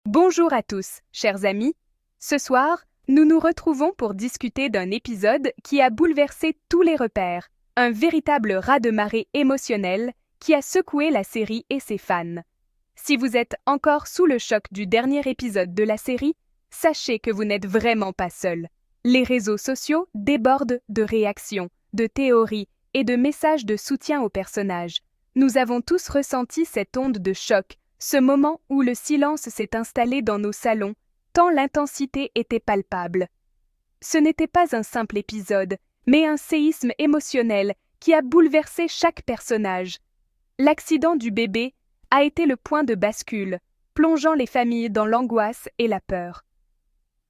Bonjour à tous, chers amis. Ce soir, nous nous retrouvons pour discuter d'un épisode qui a bouleversé tous les repères, un véritable raz-de-marée émotionnel qui a secoué la série et ses fans. Si vous êtes encore sous le choc du dernier épisode de la série, sachez que vous n'êtes vraiment pas seul. Les réseaux sociaux débordent de réactions, de théories et de messages de soutien aux personnages. Nous avons tous ressenti cette onde de choc, ce moment où le silence s'est installé dans nos salons, tant l'intensité était palpable. Ce n'était pas un simple épisode, mais un séisme émotionnel qui a bouleversé chaque personnage. L'accident du bébé a été le point de bascule, plongeant les familles dans l'angoisse et la peur.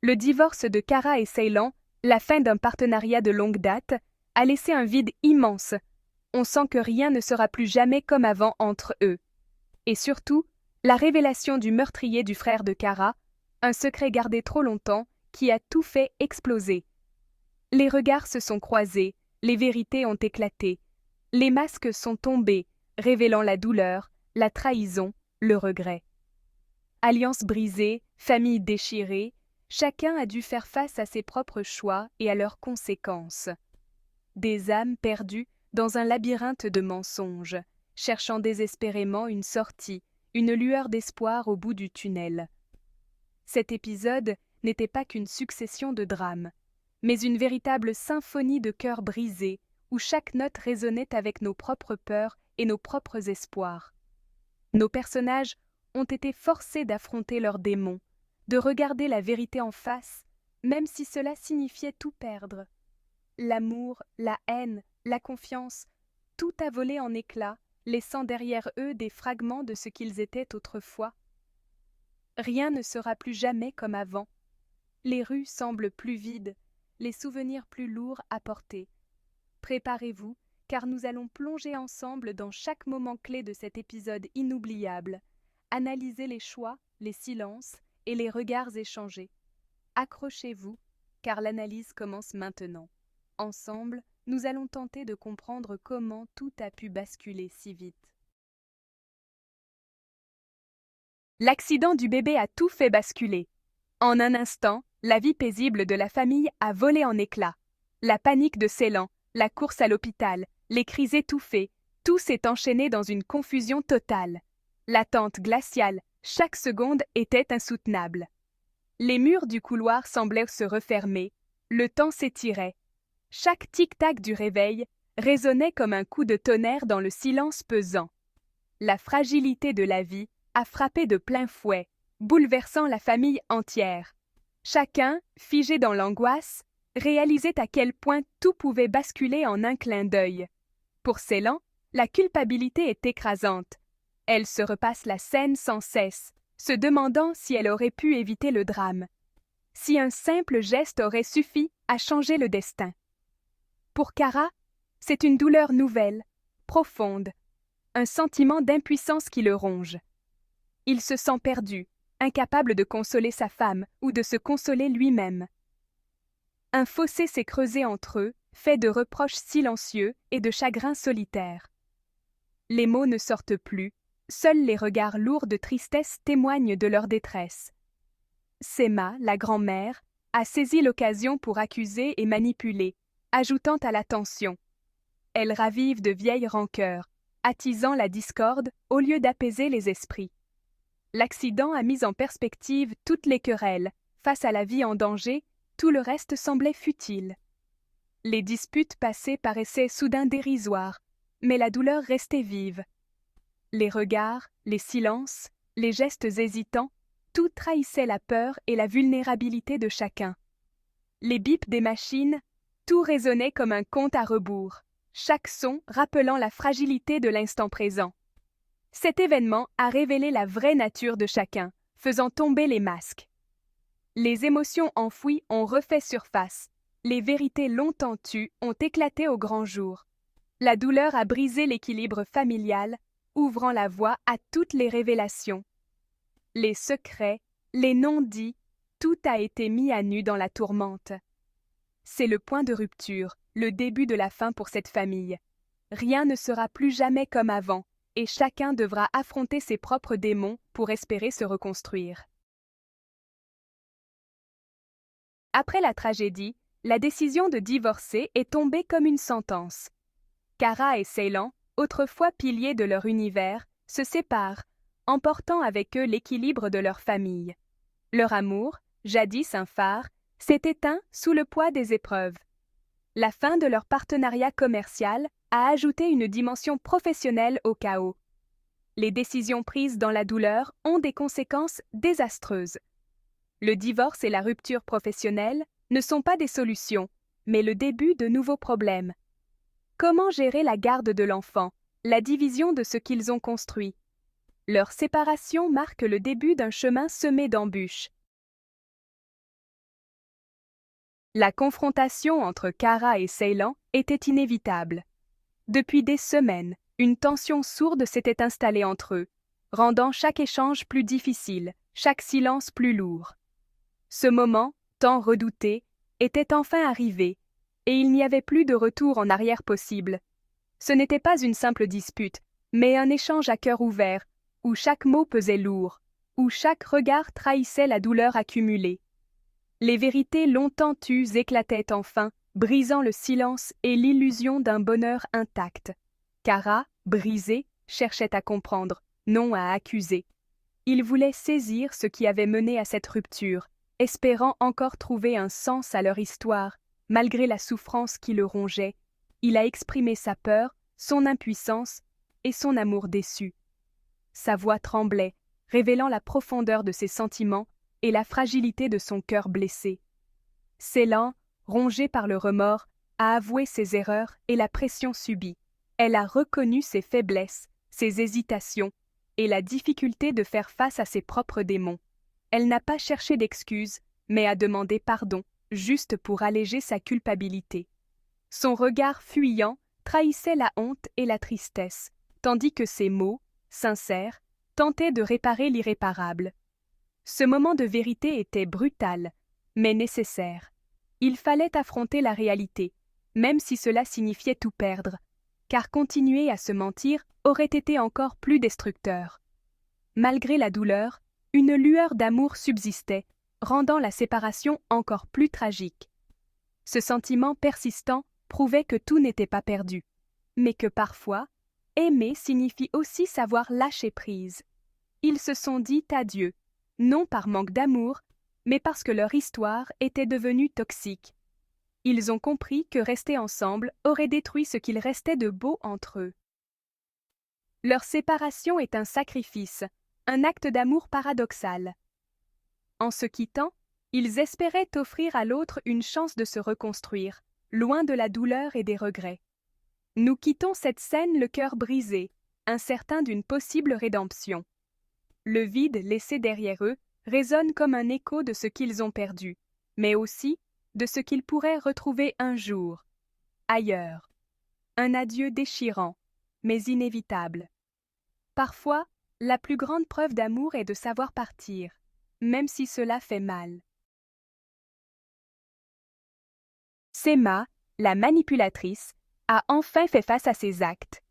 Le divorce de Kara et Ceylan, la fin d'un partenariat de longue date, a laissé un vide immense. On sent que rien ne sera plus jamais comme avant entre eux. Et surtout, la révélation du meurtrier du frère de Kara, un secret gardé trop longtemps, qui a tout fait exploser. Les regards se sont croisés, les vérités ont éclaté. Les masques sont tombés, révélant la douleur, la trahison, le regret. Alliance brisée, famille déchirée, chacun a dû faire face à ses propres choix et à leurs conséquences. Des âmes perdues dans un labyrinthe de mensonges, cherchant désespérément une sortie, une lueur d'espoir au bout du tunnel. Cet épisode n'était pas qu'une succession de drames, mais une véritable symphonie de cœurs brisés, où chaque note résonnait avec nos propres peurs et nos propres espoirs. Nos personnages ont été forcés d'affronter leurs démons, de regarder la vérité en face, même si cela signifiait tout perdre. L'amour, la haine, la confiance, tout a volé en éclats, laissant derrière eux des fragments de ce qu'ils étaient autrefois. Rien ne sera plus jamais comme avant. Les rues semblent plus vides, les souvenirs plus lourds à porter. Préparez-vous, car nous allons plonger ensemble dans chaque moment clé de cet épisode inoubliable, analyser les choix, les silences et les regards échangés. Accrochez-vous, car l'analyse commence maintenant. Ensemble, nous allons tenter de comprendre comment tout a pu basculer si vite. L'accident du bébé a tout fait basculer. En un instant, la vie paisible de la famille a volé en éclats. La panique de Ceylan, la course à l'hôpital, les cris étouffés, tout s'est enchaîné dans une confusion totale. L'attente glaciale, chaque seconde était insoutenable. Les murs du couloir semblaient se refermer, le temps s'étirait. Chaque tic-tac du réveil résonnait comme un coup de tonnerre dans le silence pesant. La fragilité de la vie a frappé de plein fouet, bouleversant la famille entière. Chacun, figé dans l'angoisse, réalisait à quel point tout pouvait basculer en un clin d'œil. Pour Ceylan, la culpabilité est écrasante. Elle se repasse la scène sans cesse, se demandant si elle aurait pu éviter le drame. Si un simple geste aurait suffi à changer le destin. Pour Kara, c'est une douleur nouvelle, profonde, un sentiment d'impuissance qui le ronge. Il se sent perdu, incapable de consoler sa femme ou de se consoler lui-même. Un fossé s'est creusé entre eux, fait de reproches silencieux et de chagrins solitaires. Les mots ne sortent plus, seuls les regards lourds de tristesse témoignent de leur détresse. Sema, la grand-mère, a saisi l'occasion pour accuser et manipuler, ajoutant à la tension. Elle ravive de vieilles rancœurs, attisant la discorde au lieu d'apaiser les esprits. L'accident a mis en perspective toutes les querelles. Face à la vie en danger, tout le reste semblait futile. Les disputes passées paraissaient soudain dérisoires, mais la douleur restait vive. Les regards, les silences, les gestes hésitants, tout trahissait la peur et la vulnérabilité de chacun. Les bips des machines, tout résonnait comme un compte à rebours, chaque son rappelant la fragilité de l'instant présent. Cet événement a révélé la vraie nature de chacun, faisant tomber les masques. Les émotions enfouies ont refait surface. Les vérités longtemps tues ont éclaté au grand jour. La douleur a brisé l'équilibre familial, ouvrant la voie à toutes les révélations. Les secrets, les non-dits, tout a été mis à nu dans la tourmente. C'est le point de rupture, le début de la fin pour cette famille. Rien ne sera plus jamais comme avant, et chacun devra affronter ses propres démons pour espérer se reconstruire. Après la tragédie, la décision de divorcer est tombée comme une sentence. Kara et Ceylan, autrefois piliers de leur univers, se séparent, emportant avec eux l'équilibre de leur famille. Leur amour, jadis un phare, s'est éteint sous le poids des épreuves. La fin de leur partenariat commercial a ajouté une dimension professionnelle au chaos. Les décisions prises dans la douleur ont des conséquences désastreuses. Le divorce et la rupture professionnelle ne sont pas des solutions, mais le début de nouveaux problèmes. Comment gérer la garde de l'enfant, la division de ce qu'ils ont construit? Leur séparation marque le début d'un chemin semé d'embûches. La confrontation entre Kara et Ceylan était inévitable. Depuis des semaines, une tension sourde s'était installée entre eux, rendant chaque échange plus difficile, chaque silence plus lourd. Ce moment, tant redouté, était enfin arrivé, et il n'y avait plus de retour en arrière possible. Ce n'était pas une simple dispute, mais un échange à cœur ouvert, où chaque mot pesait lourd, où chaque regard trahissait la douleur accumulée. Les vérités longtemps tues éclataient enfin, brisant le silence et l'illusion d'un bonheur intact. Kara, brisé, cherchait à comprendre, non à accuser. Il voulait saisir ce qui avait mené à cette rupture, espérant encore trouver un sens à leur histoire, malgré la souffrance qui le rongeait. Il a exprimé sa peur, son impuissance et son amour déçu. Sa voix tremblait, révélant la profondeur de ses sentiments et la fragilité de son cœur blessé. Ceylan, rongée par le remords, a avoué ses erreurs et la pression subie. Elle a reconnu ses faiblesses, ses hésitations et la difficulté de faire face à ses propres démons. Elle n'a pas cherché d'excuses, mais a demandé pardon, juste pour alléger sa culpabilité. Son regard fuyant trahissait la honte et la tristesse, tandis que ses mots, sincères, tentaient de réparer l'irréparable. Ce moment de vérité était brutal, mais nécessaire. Il fallait affronter la réalité, même si cela signifiait tout perdre, car continuer à se mentir aurait été encore plus destructeur. Malgré la douleur, une lueur d'amour subsistait, rendant la séparation encore plus tragique. Ce sentiment persistant prouvait que tout n'était pas perdu, mais que parfois, aimer signifie aussi savoir lâcher prise. Ils se sont dit adieu, non par manque d'amour, mais parce que leur histoire était devenue toxique. Ils ont compris que rester ensemble aurait détruit ce qu'il restait de beau entre eux. Leur séparation est un sacrifice, un acte d'amour paradoxal. En se quittant, ils espéraient offrir à l'autre une chance de se reconstruire, loin de la douleur et des regrets. Nous quittons cette scène le cœur brisé, incertain d'une possible rédemption. Le vide laissé derrière eux résonne comme un écho de ce qu'ils ont perdu, mais aussi de ce qu'ils pourraient retrouver un jour, ailleurs. Un adieu déchirant, mais inévitable. Parfois, la plus grande preuve d'amour est de savoir partir, même si cela fait mal. Sema, la manipulatrice, a enfin fait face à ses actes.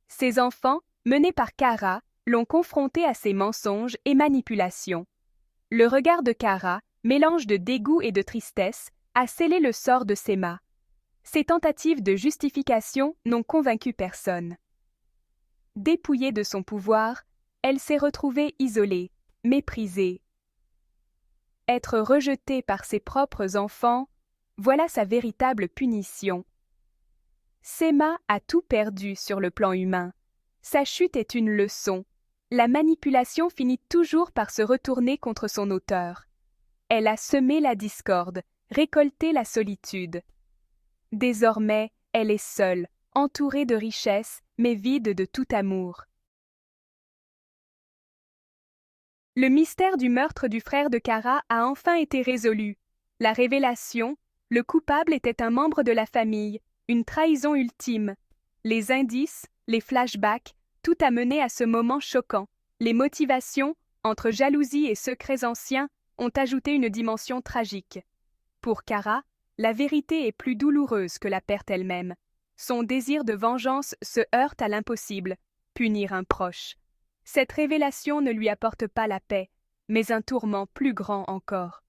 Ses enfants, menés par Kara, l'ont confrontée à ses mensonges et manipulations. Le regard de Kara, mélange de dégoût et de tristesse, a scellé le sort de Sema. Ses tentatives de justification n'ont convaincu personne. Dépouillée de son pouvoir, elle s'est retrouvée isolée, méprisée. Être rejetée par ses propres enfants, voilà sa véritable punition. Sema a tout perdu sur le plan humain. Sa chute est une leçon. La manipulation finit toujours par se retourner contre son auteur. Elle a semé la discorde, récolté la solitude. Désormais, elle est seule, entourée de richesses, mais vide de tout amour. Le mystère du meurtre du frère de Kara a enfin été résolu. La révélation, le coupable était un membre de la famille, une trahison ultime. Les indices, les flashbacks, tout a mené à ce moment choquant. Les motivations, entre jalousie et secrets anciens, ont ajouté une dimension tragique. Pour Kara, la vérité est plus douloureuse que la perte elle-même. Son désir de vengeance se heurte à l'impossible, punir un proche. Cette révélation ne lui apporte pas la paix, mais un tourment plus grand encore.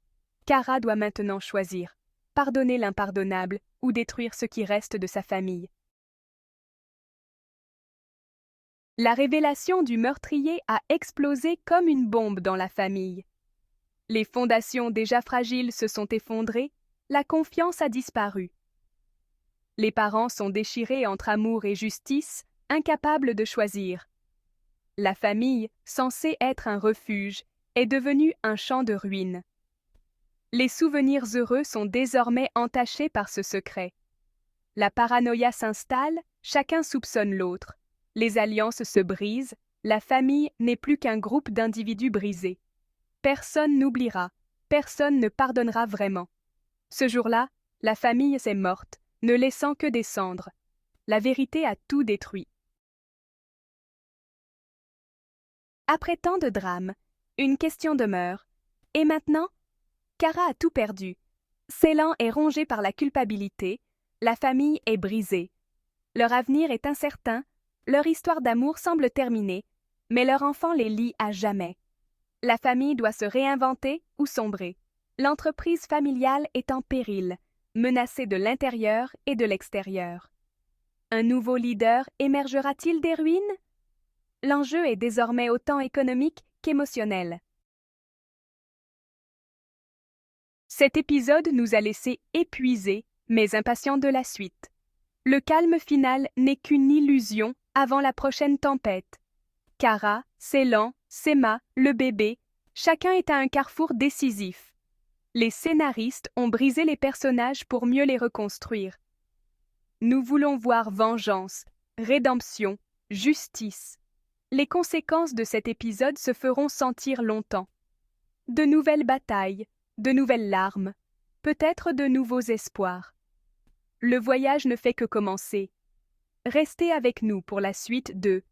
Kara doit maintenant choisir, pardonner l'impardonnable ou détruire ce qui reste de sa famille. La révélation du meurtrier a explosé comme une bombe dans la famille. Les fondations déjà fragiles se sont effondrées, la confiance a disparu. Les parents sont déchirés entre amour et justice, incapables de choisir. La famille, censée être un refuge, est devenue un champ de ruines. Les souvenirs heureux sont désormais entachés par ce secret. La paranoïa s'installe, chacun soupçonne l'autre. Les alliances se brisent, la famille n'est plus qu'un groupe d'individus brisés. Personne n'oubliera, personne ne pardonnera vraiment. Ce jour-là, la famille s'est morte, ne laissant que des cendres. La vérité a tout détruit. Après tant de drames, une question demeure. Et maintenant? Kara a tout perdu. Ceylan est rongé par la culpabilité, la famille est brisée. Leur avenir est incertain, leur histoire d'amour semble terminée, mais leur enfant les lie à jamais. La famille doit se réinventer ou sombrer. L'entreprise familiale est en péril, menacée de l'intérieur et de l'extérieur. Un nouveau leader émergera-t-il des ruines? L'enjeu est désormais autant économique qu'émotionnel. Cet épisode nous a laissés épuisés, mais impatients de la suite. Le calme final n'est qu'une illusion avant la prochaine tempête. Kara, Ceylan, Sema, le bébé, chacun est à un carrefour décisif. Les scénaristes ont brisé les personnages pour mieux les reconstruire. Nous voulons voir vengeance, rédemption, justice. Les conséquences de cet épisode se feront sentir longtemps. De nouvelles batailles, de nouvelles larmes, peut-être de nouveaux espoirs. Le voyage ne fait que commencer. Restez avec nous pour la suite de